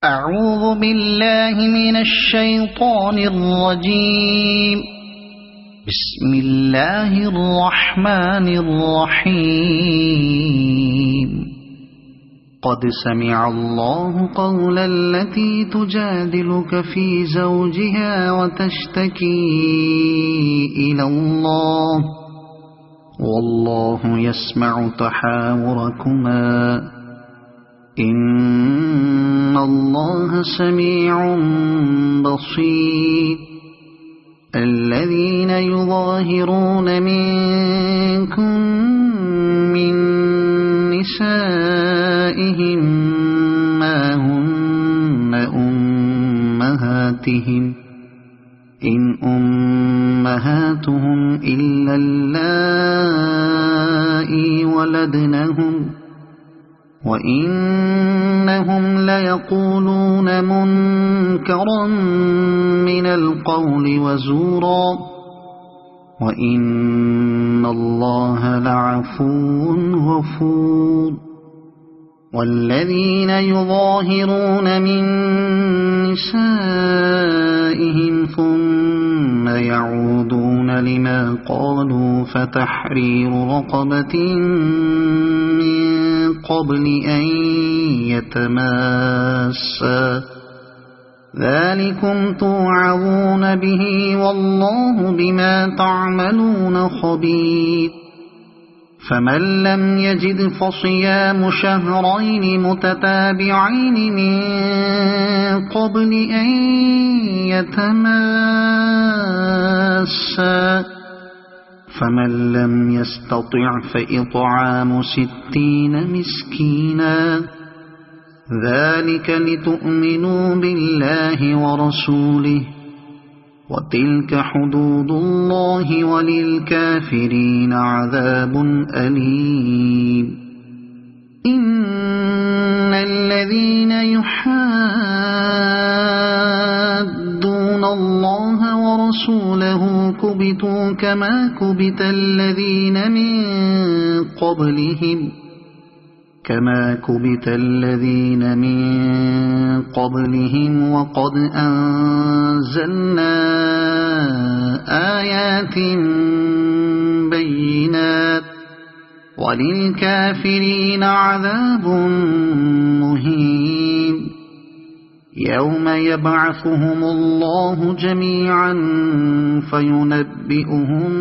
أعوذ بالله من الشيطان الرجيم. بسم الله الرحمن الرحيم. قد سمع الله قول التي تجادلك في زوجها وتشتكي إلى الله والله يسمع تحاوركما إن الله سميع بصير. الذين يظاهرون منكم من نسائهم ما هن أمهاتهم إن أمهاتهم إلا اللائي ولدنهم وإنهم ليقولون منكرا من القول وزورا وإن الله لعفو غفور. والذين يظاهرون من نسائهم ثم يعودون لما قالوا فتحرير رقبة من قبل أن يتماسا ذلكم توعظون به والله بما تعملون خبير. فمن لم يجد فصيام شهرين متتابعين من قبل أن يتماسا فمن لم يستطع فإطعام 60 مسكينا ذلك لتؤمنوا بالله ورسوله وتلك حدود الله وللكافرين عذاب أليم. إن الذين يحادون الله ورسوله كبتوا كما كبت الذين من قبلهم وقد أنزلنا آيات بينات وللكافرين عذاب مهين. يوم يبعثهم الله جميعا فينبئهم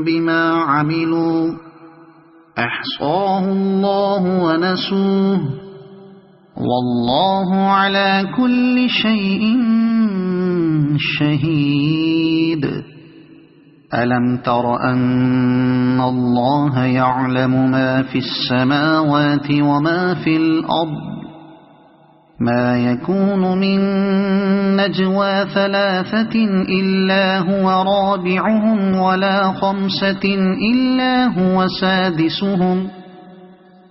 بما عملوا أحصاه الله ونسوه والله على كل شيء شهيد. ألم تر أن الله يعلم ما في السماوات وما في الأرض ما يكون من نجوى 3 إلا هو رابعهم ولا 5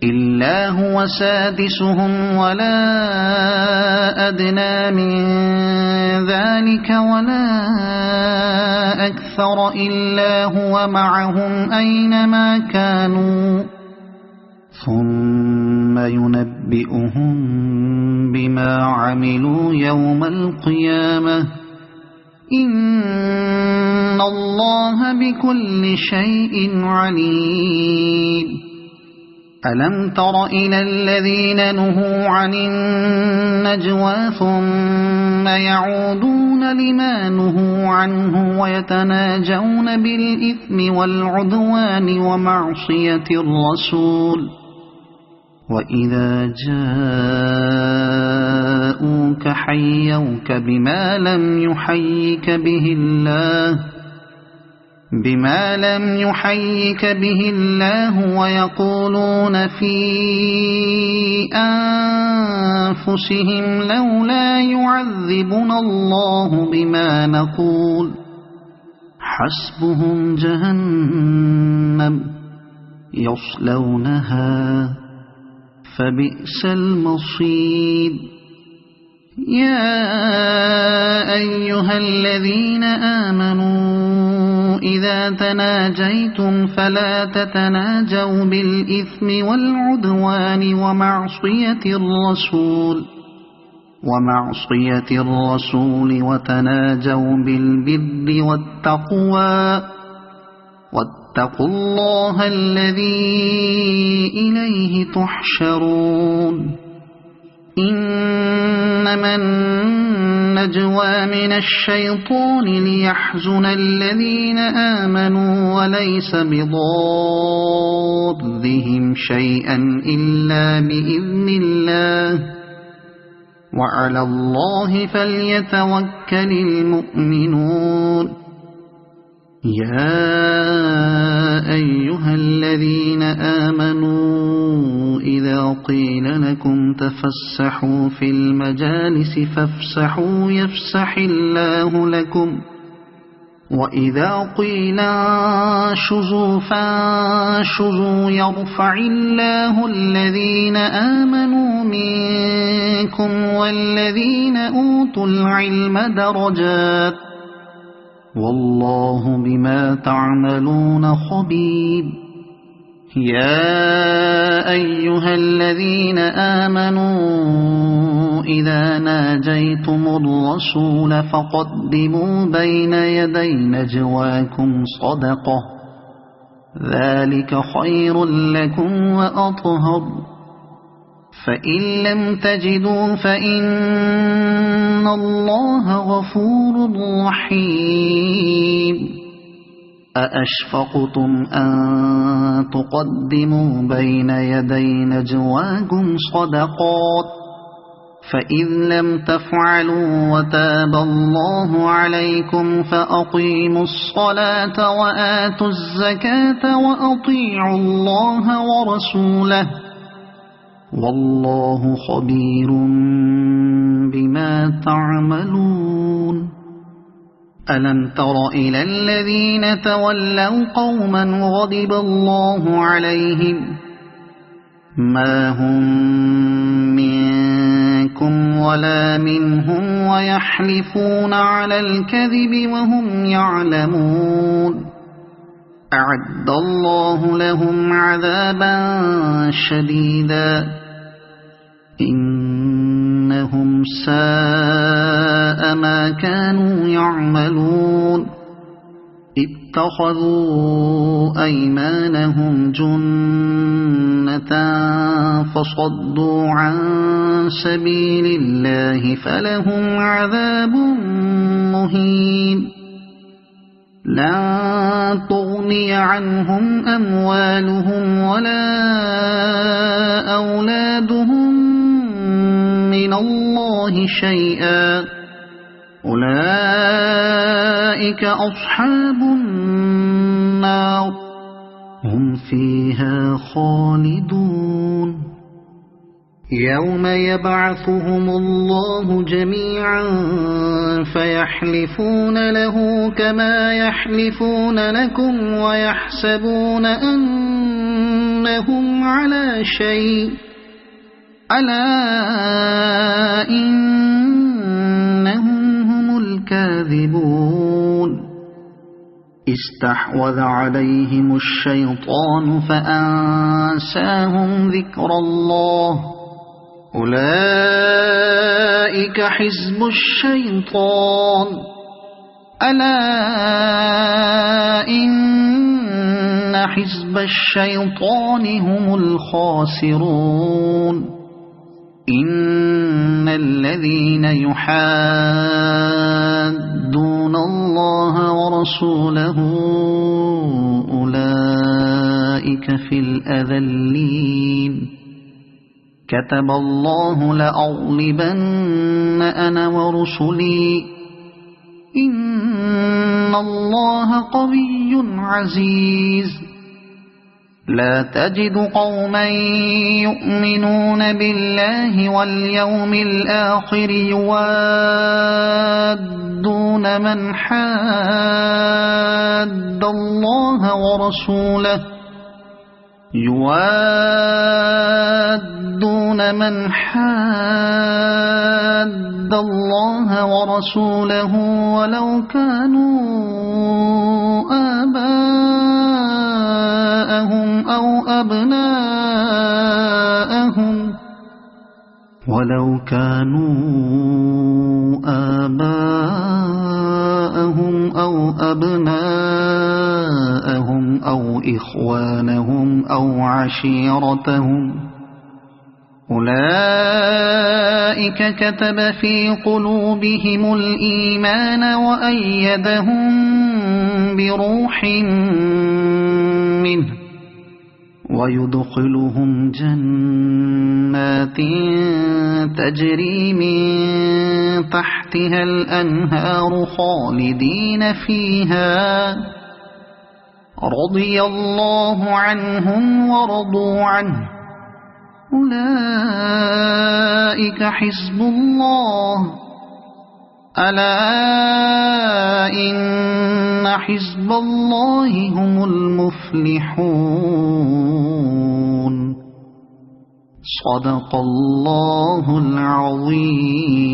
إلا هو سادسهم ولا أدنى من ذلك ولا أكثر إلا هو معهم أينما كانوا ثم ينبئهم بما عملوا يوم القيامة إن الله بكل شيء عليم. ألم تر إلى الذين نهوا عن النجوى ثم يعودون لما نهوا عنه ويتناجون بالإثم والعدوان ومعصية الرسول وإذا جاءوك حيوك بما لم يحيك به الله ويقولون في أنفسهم لولا يعذبنا الله بما نقول حسبهم جهنم يصلونها فبئس المصير. يا أيها الذين آمنوا إذا تناجيتم فلا تتناجوا بالإثم والعدوان ومعصية الرسول ومعصية الرسول وتناجوا بالبر والتقوى واتقوا الله الذي إليه تحشرون إنما النجوى من الشيطان ليحزن الذين آمنوا وليس بضارهم شيئا إلا بإذن الله وعلى الله فليتوكل المؤمنون يا أيها الذين آمنوا إذا قيل لكم تفسحوا في المجالس فافسحوا يفسح الله لكم وإذا قيل انشزوا فانشزوا يرفع الله الذين آمنوا منكم والذين أوتوا العلم درجات والله بما تعملون خبير يا أيها الذين آمنوا إذا ناجيتم الرسول فقدموا بين يدي نجواكم صدقة ذلك خير لكم وأطهر فإن لم تجدوا فإن الله غفور رحيم أأشفقتم أن تقدموا بين يدي نجواكم صدقات فإذ لم تفعلوا وتاب الله عليكم فأقيموا الصلاة وآتوا الزكاة وأطيعوا الله ورسوله والله خبير بما تعملون ألم تر إلى الذين تولوا قوما غضب الله عليهم ما هم منكم ولا منهم ويحلفون على الكذب وهم يعلمون أعد الله لهم عذابا شديدا إنهم ساء ما كانوا يعملون اتخذوا أيمانهم جنة فصدوا عن سبيل الله فلهم عذاب مهين لن تغني عنهم أموالهم ولا أولادهم من الله شيئا أولئك أصحاب النار هم فيها خالدون يوم يبعثهم الله جميعا فيحلفون له كما يحلفون لكم ويحسبون أنهم على شيء ألا إنهم هم الكاذبون استحوذ عليهم الشيطان فأنساهم ذكر الله أولئك حزب الشيطان ألا إن حزب الشيطان هم الخاسرون إن الذين يحادون الله ورسوله أولئك في الأذلين كتب الله لأغلبن أنا ورسلي إن الله قوي عزيز لا تجد قوما يؤمنون بالله واليوم الآخر يوادون من حاد الله ورسوله يوادون من حاد الله ورسوله ولو كانوا آباءهم أو أبناءهم ولو كانوا آباءهم أو أبناءهم أو إخوانهم أو عشيرتهم أولئك كتب في قلوبهم الإيمان وأيدهم بروح منه ويدخلهم جنات تجري من تحتها الأنهار خالدين فيها رضي الله عنهم ورضوا عنه أولئك حزب الله ألا إن حزب الله هم المفلحون صدق الله العظيم.